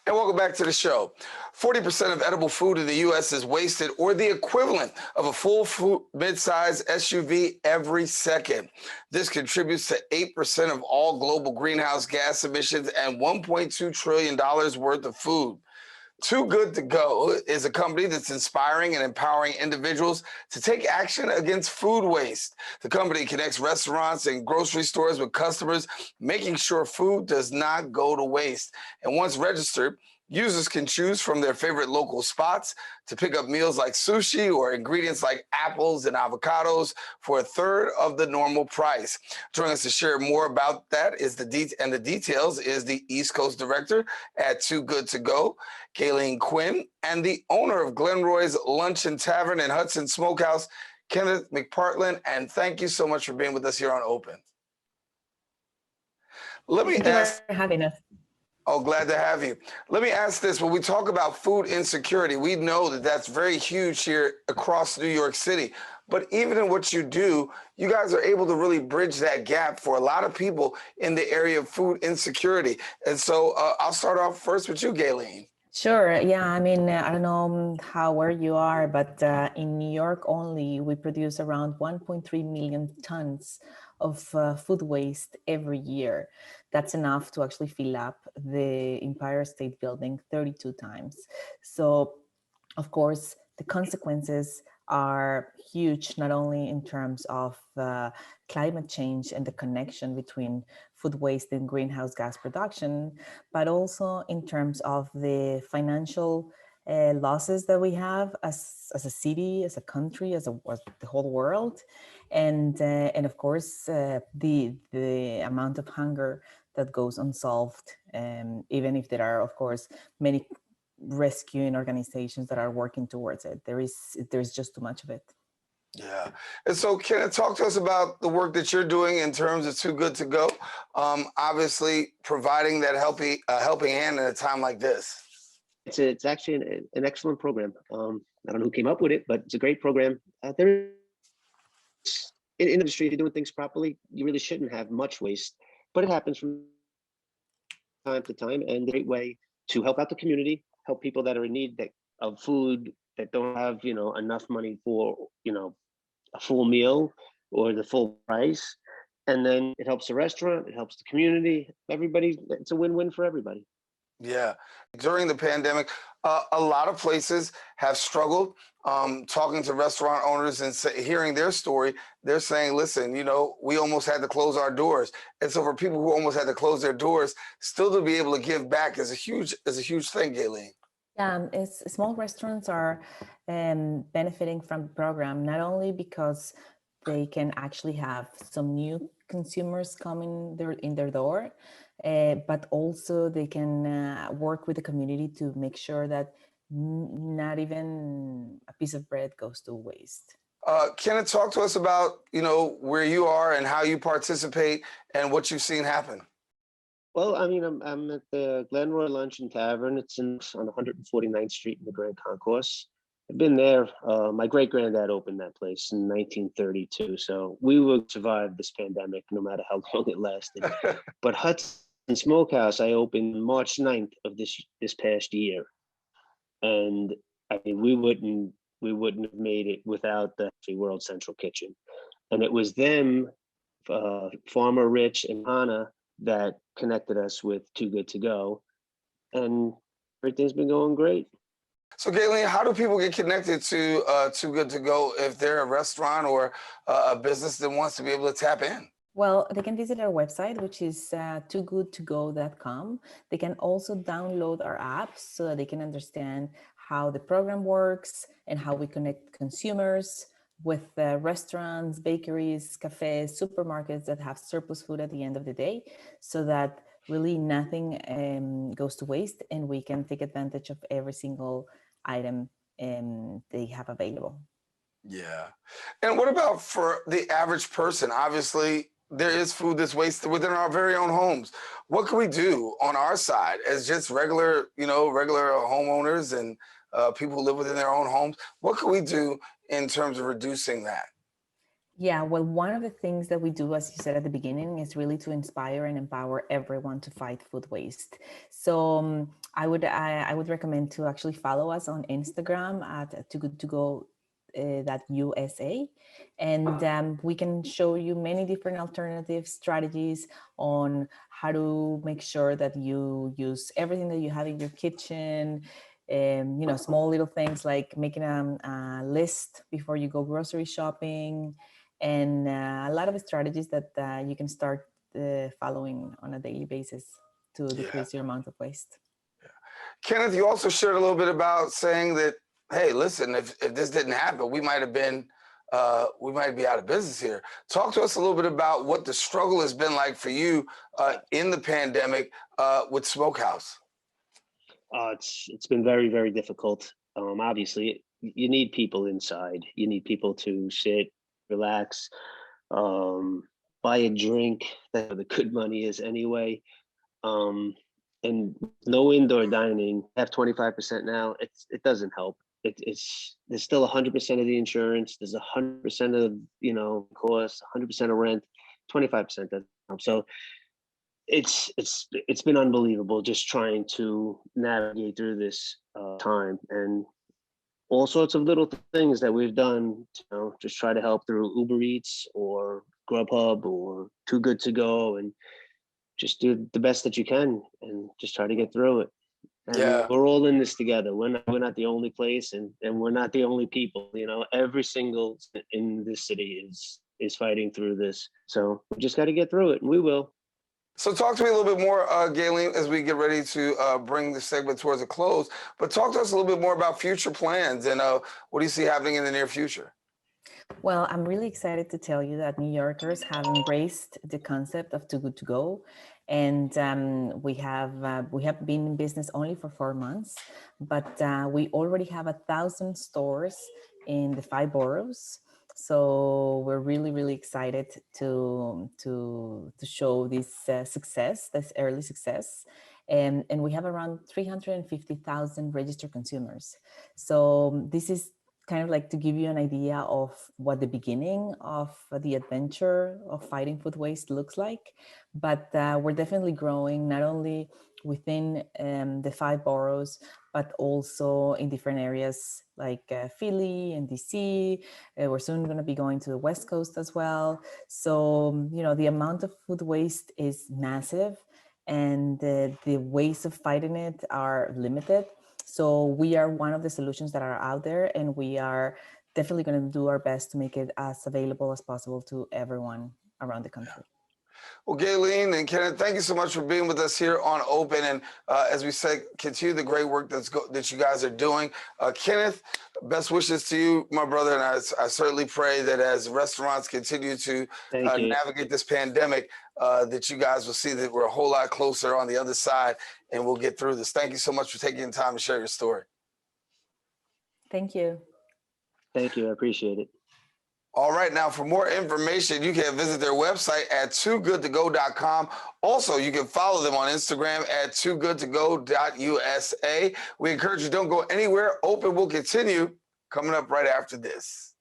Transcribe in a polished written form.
And welcome back to the show. 40% of edible food in the U.S. is wasted, or the equivalent of a full mid-size SUV every second. This contributes to 8% of all global greenhouse gas emissions and $1.2 trillion worth of food. Too Good To Go is a company that's inspiring and empowering individuals to take action against food waste. The company connects restaurants and grocery stores with customers, making sure food does not go to waste. And once registered, users can choose from their favorite local spots to pick up meals like sushi or ingredients like apples and avocados for a third of the normal price. Joining us to share more about that is the details is the East Coast director at Too Good To Go, Gaeleen Quinn, and the owner of Glenroy's Lunch and Tavern and Hudson Smokehouse, Kenneth McPartlan. And thank you so much for being with us here on Open. Let me ask. Thank you for having us. Oh, glad to have you. Let me ask this. When we talk about food insecurity, we know that that's very huge here across New York City. But even in what you do, you guys are able to really bridge that gap for a lot of people in the area of food insecurity. And so I'll start off first with you, Gaeleen. Sure. Yeah. I mean, I don't know where you are, but in New York only, we produce around 1.3 million tons of food waste every year. That's enough to actually fill up the Empire State Building 32 times. So, of course, the consequences are huge, not only in terms of climate change and the connection between food waste and greenhouse gas production, but also in terms of the financial losses that we have as a city, as a country, as the whole world, and of course the amount of hunger that goes unsolved, even if there are, of course, many rescuing organizations that are working towards it. There's just too much of it. Yeah. And so can you talk to us about the work that you're doing in terms of Too Good To Go? Obviously providing that helping hand in a time like this. It's actually an excellent program. I don't know who came up with it, but it's a great program. There is, in industry, if you're doing things properly, you really shouldn't have much waste, but it happens from time to time, and a great way to help out the community, help people that are in need of food, that don't have, enough money for, a full meal or the full price. And then it helps the restaurant, it helps the community, everybody. It's a win-win for everybody. Yeah. During the pandemic, a lot of places have struggled. Talking to restaurant owners and hearing their story, they're saying, listen, we almost had to close our doors. And so for people who almost had to close their doors, still to be able to give back is a huge thing, Gaeleen. Yeah, small restaurants are benefiting from the program, not only because they can actually have some new consumers coming in their door, but also they can work with the community to make sure that not even a piece of bread goes to waste. Can it talk to us about, where you are and how you participate and what you've seen happen? Well, I mean, I'm at the Glenroy Lunch and Tavern. It's on 149th Street in the Grand Concourse. I've been there. My great-granddad opened that place in 1932. So we will survive this pandemic no matter how long it lasted. But Hudson Smokehouse, I opened March 9th of this past year. And I mean, we wouldn't have made it without the World Central Kitchen. And it was them, Farmer Rich and Hannah, that connected us with Too Good To Go, and everything's been going great. So Gaeleen, how do people get connected to Too Good To Go if they're a restaurant or a business that wants to be able to tap in? Well, they can visit our website, which is toogoodtogo.com. They can also download our app so that they can understand how the program works and how we connect consumers with restaurants, bakeries, cafes, supermarkets that have surplus food at the end of the day, so that really nothing goes to waste and we can take advantage of every single item they have available. Yeah. And what about for the average person? Obviously, there is food that's wasted within our very own homes. What can we do on our side as just regular homeowners and people who live within their own homes? What can we do in terms of reducing that? Yeah, well, one of the things that we do, as you said at the beginning, is really to inspire and empower everyone to fight food waste. So I would recommend to actually follow us on Instagram at Too Good To Go that USA, and we can show you many different alternative strategies on how to make sure that you use everything that you have in your kitchen. You know, small little things like making a list before you go grocery shopping, and a lot of strategies that you can start following on a daily basis to Yeah. decrease your amount of waste. Kenneth, you also shared a little bit about saying that, hey, listen, if this didn't happen, we might be out of business here. Talk to us a little bit about what the struggle has been like for you in the pandemic with Smokehouse. It's been very, very difficult. Obviously, you need people inside. You need people to sit, relax, um, buy a drink. That's where the good money is anyway. Um, and no indoor dining. Have 25% now. It doesn't help. It's there's still 100% of the insurance. There's 100% of cost, 100% of rent. 25% doesn't help. So it's been unbelievable just trying to navigate through this time, and all sorts of little things that we've done, just try to help through Uber Eats or Grubhub or Too Good To Go, and just do the best that you can and just try to get through it. And Yeah. we're all in this together. We're not the only place, and we're not the only people. Every single in this city is fighting through this. So we just got to get through it, and we will. So talk to me a little bit more, Gaeleen, as we get ready to bring the segment towards a close. But talk to us a little bit more about future plans and what do you see happening in the near future? Well, I'm really excited to tell you that New Yorkers have embraced the concept of Too Good To Go, and we have been in business only for 4 months, but we already have 1,000 stores in the 5 boroughs. So we're really, really excited to show this success, this early success, and we have around 350,000 registered consumers. So this is kind of like to give you an idea of what the beginning of the adventure of fighting food waste looks like. But we're definitely growing not only within the 5 boroughs, but also in different areas like Philly and DC. We're soon going to be going to the West Coast as well. So, the amount of food waste is massive, and the ways of fighting it are limited. So we are one of the solutions that are out there, and we are definitely going to do our best to make it as available as possible to everyone around the country. Well, Gaeleen and Kenneth, thank you so much for being with us here on Open. And as we say, continue the great work that you guys are doing. Kenneth, best wishes to you, my brother. And I certainly pray that as restaurants continue to Thank you. navigate this pandemic, that you guys will see that we're a whole lot closer on the other side and we'll get through this. Thank you so much for taking the time to share your story. Thank you. Thank you. I appreciate it. All right. Now, for more information, you can visit their website at toogoodtogo.com. Also, you can follow them on Instagram at toogoodtogo.usa. We encourage you, don't go anywhere. Open will continue coming up right after this.